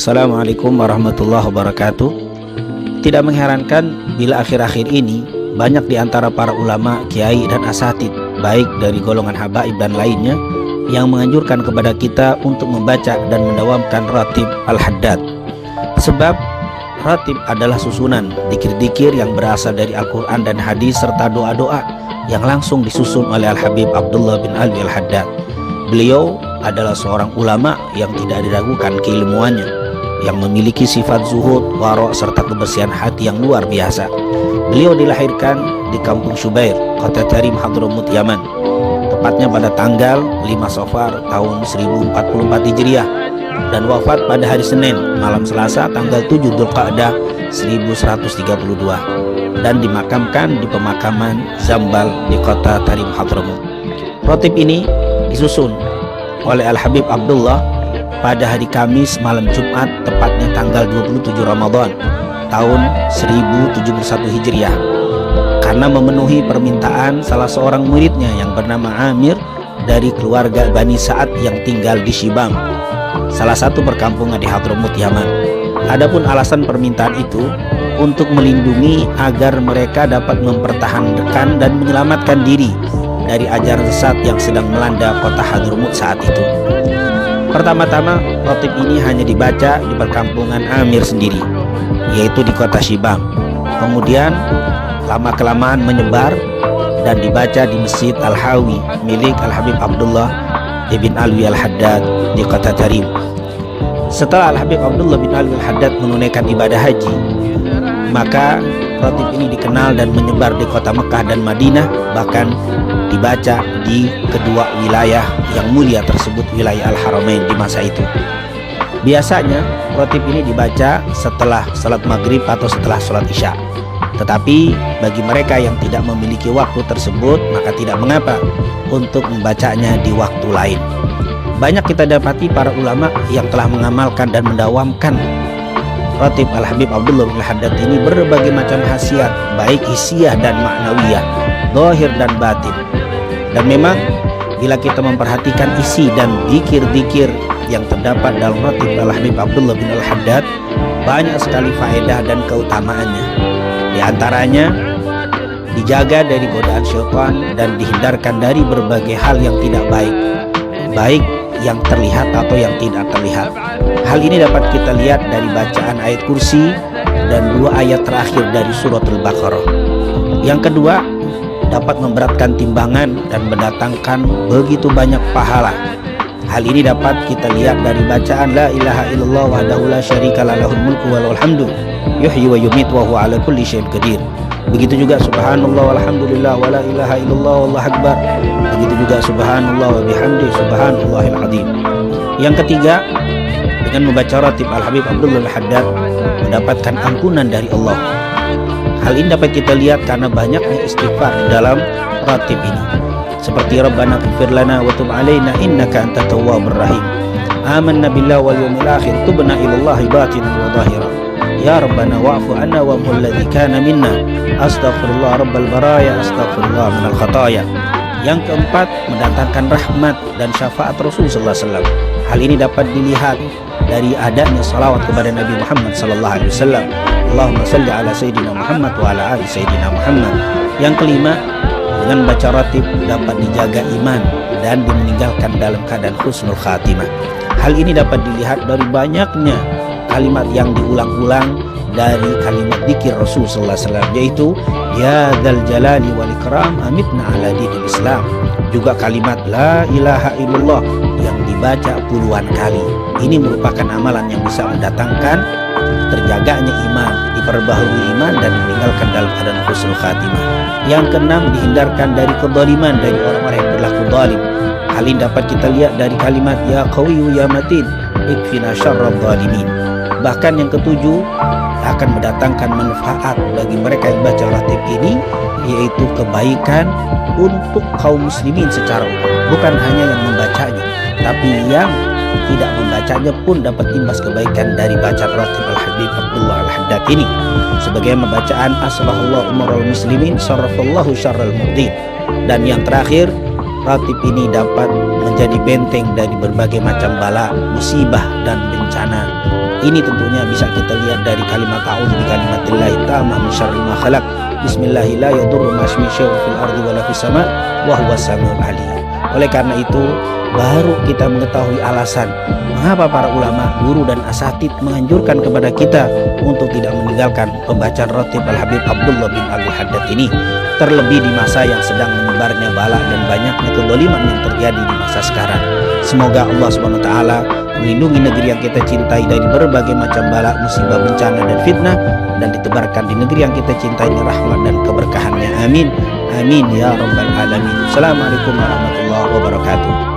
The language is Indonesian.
Assalamualaikum warahmatullahi wabarakatuh. Tidak mengherankan bila akhir-akhir ini banyak di antara para ulama, kiai dan asatid, baik dari golongan habaib dan lainnya, yang menganjurkan kepada kita untuk membaca dan mendawamkan ratib al-haddad. Sebab ratib adalah susunan dikir-dikir yang berasal dari Al-Quran dan hadis serta doa-doa yang langsung disusun oleh Al-Habib Abdullah bin Alwi al-Haddad. Beliau adalah seorang ulama yang tidak diragukan keilmuannya, yang memiliki sifat zuhud, wara' serta kebersihan hati yang luar biasa. Beliau dilahirkan di kampung Syubair, kota Tarim, Hadramut, Yaman, tepatnya pada tanggal 5 Safar tahun 1044 Hijriah, dan wafat pada hari Senin malam Selasa tanggal 7 Dzulqa'dah 1132, dan dimakamkan di pemakaman Zambal di kota Tarim, Hadramut. Ratib ini disusun oleh Al-Habib Abdullah pada hari Kamis malam Jumat, tepatnya tanggal 27 Ramadan tahun 1071 Hijriah, karena memenuhi permintaan salah seorang muridnya yang bernama Amir dari keluarga Bani Sa'ad yang tinggal di Shibam, salah satu perkampungan di Hadramut, Yaman. Adapun alasan permintaan itu untuk melindungi agar mereka dapat mempertahankan dan menyelamatkan diri dari ajaran sesat yang sedang melanda kota Hadramut saat itu. Pertama-tama, ratib ini hanya dibaca di perkampungan Amir sendiri, yaitu di kota Shibam. Kemudian lama-kelamaan menyebar dan dibaca di Masjid Al-Hawi milik Al-Habib Abdullah bin Alwi al-Haddad di kota Tarim. Setelah Al-Habib Abdullah bin Alwi al-Haddad menunaikan ibadah haji, maka ratib ini dikenal dan menyebar di kota Mekah dan Madinah, bahkan dibaca di kedua wilayah yang mulia tersebut, wilayah Al-Haramain di masa itu. Biasanya ratib ini dibaca setelah salat maghrib atau setelah salat isya. Tetapi bagi mereka yang tidak memiliki waktu tersebut, maka tidak mengapa untuk membacanya di waktu lain. Banyak kita dapati para ulama yang telah mengamalkan dan mendawamkan ratib Al-Habib Abdullah bin Al-Haddad ini berbagai macam khasiat, baik hisiah dan ma'nawiyah, zahir dan batin. Dan memang bila kita memperhatikan isi dan zikir-zikir yang terdapat dalam ratib Al-Habib Abdullah bin Al-Haddad, banyak sekali faedah dan keutamaannya. Di antaranya dijaga dari godaan syaitan dan dihindarkan dari berbagai hal yang tidak baik, baik yang terlihat atau yang tidak terlihat. Hal ini dapat kita lihat dari bacaan ayat kursi dan 2 ayat terakhir dari surat Al-Baqarah. Yang kedua, dapat memberatkan timbangan dan mendatangkan begitu banyak pahala. Hal ini dapat kita lihat dari bacaan la ilaha illallah wahdahu la syarika lahul mulku wa lahul hamdu yuhyi wa yumit wa huwa ala kulli syai'in qadir. Begitu juga subhanallah walhamdulillah wa la ilaha illallah wallahu akbar. Begitu juga subhanallah wa bihamdi subhanallahil azim. Yang ketiga, dengan membaca ratib Al-Habib Abdullah al-Haddad mendapatkan ampunan dari Allah. Hal ini dapat kita lihat karena banyaknya istighfar di dalam ratib ini, seperti Rabbana ighfir lana wa tub alaina innaka antat tawwabur rahim, amanna billahi wal yawmil akhir, tubna ilallahi batinan wa zahira, ya Rabbana wa'fu anna wa amhul ladzi kana minna, astaghfirullah rabbal baraya, astaghfirullah minal khataya. Yang keempat, mendatangkan rahmat dan syafaat Rasul sallallahu alaihi wasallam. Hal ini dapat dilihat dari adanya salawat kepada Nabi Muhammad sallallahu alaihi wasallam. Allahumma salli ala sayyidina Muhammad wa ala ali sayyidina Muhammad. Yang kelima, dengan baca ratib dapat dijaga iman dan meninggalkan dalam keadaan husnul khatimah. Hal ini dapat dilihat dari banyaknya kalimat yang diulang-ulang dari kalimat zikir Rasul sallallahu alaihi wasallam, yaitu ya dzal jalali wal ikram amitna ala dinil Islam. Juga kalimat la ilaha illallah yang dibaca puluhan kali. Ini merupakan amalan yang bisa mendatangkan terjaganya iman, diperbaharui iman dan meninggalkan dalam keadaan husnul khatimah. Yang keenam, dihindarkan dari kezaliman dari orang-orang yang berlaku zalim. Hal ini dapat kita lihat dari kalimat ya qawiyyu ya matin ikfina syarradh zalimin. Bahkan yang ketujuh, akan mendatangkan manfaat bagi mereka yang baca ratib ini, yaitu kebaikan untuk kaum muslimin secara umum. Bukan hanya yang membacanya, tapi yang tidak membacanya pun dapat imbas kebaikan dari bacaan ratib Al-Habib Abdullah al-Haddad ini. Sebagai bacaan aslahullah umaral muslimin sarrafallahu syarral murdin. Dan yang terakhir, ratib ini dapat menjadi benteng dari berbagai macam bala, musibah dan bencana ini tentunya bisa kita lihat dari kalimat a'udzu bikalimatillahi tammah min syarri ma khalaq. Bismillahi la yadurru ma ismihi syai'un fil ardi wala fis sama' wa huwas samiul alim. Oleh karena itu baru kita mengetahui alasan mengapa para ulama, guru dan asatid menganjurkan kepada kita untuk tidak meninggalkan pembacaan ratib Al-Habib Abdullah bin Abdul Haddad ini, terlebih di masa yang sedang menyebarnya bala dan banyaknya kezaliman yang terjadi di masa sekarang. Semoga Allah SWT melindungi negeri yang kita cintai dari berbagai macam bala, musibah, bencana dan fitnah, dan ditebarkan di negeri yang kita cintai rahmat dan keberkahannya. Amin. Amin ya rabbal alamin. Assalamualaikum warahmatullahi wabarakatuh.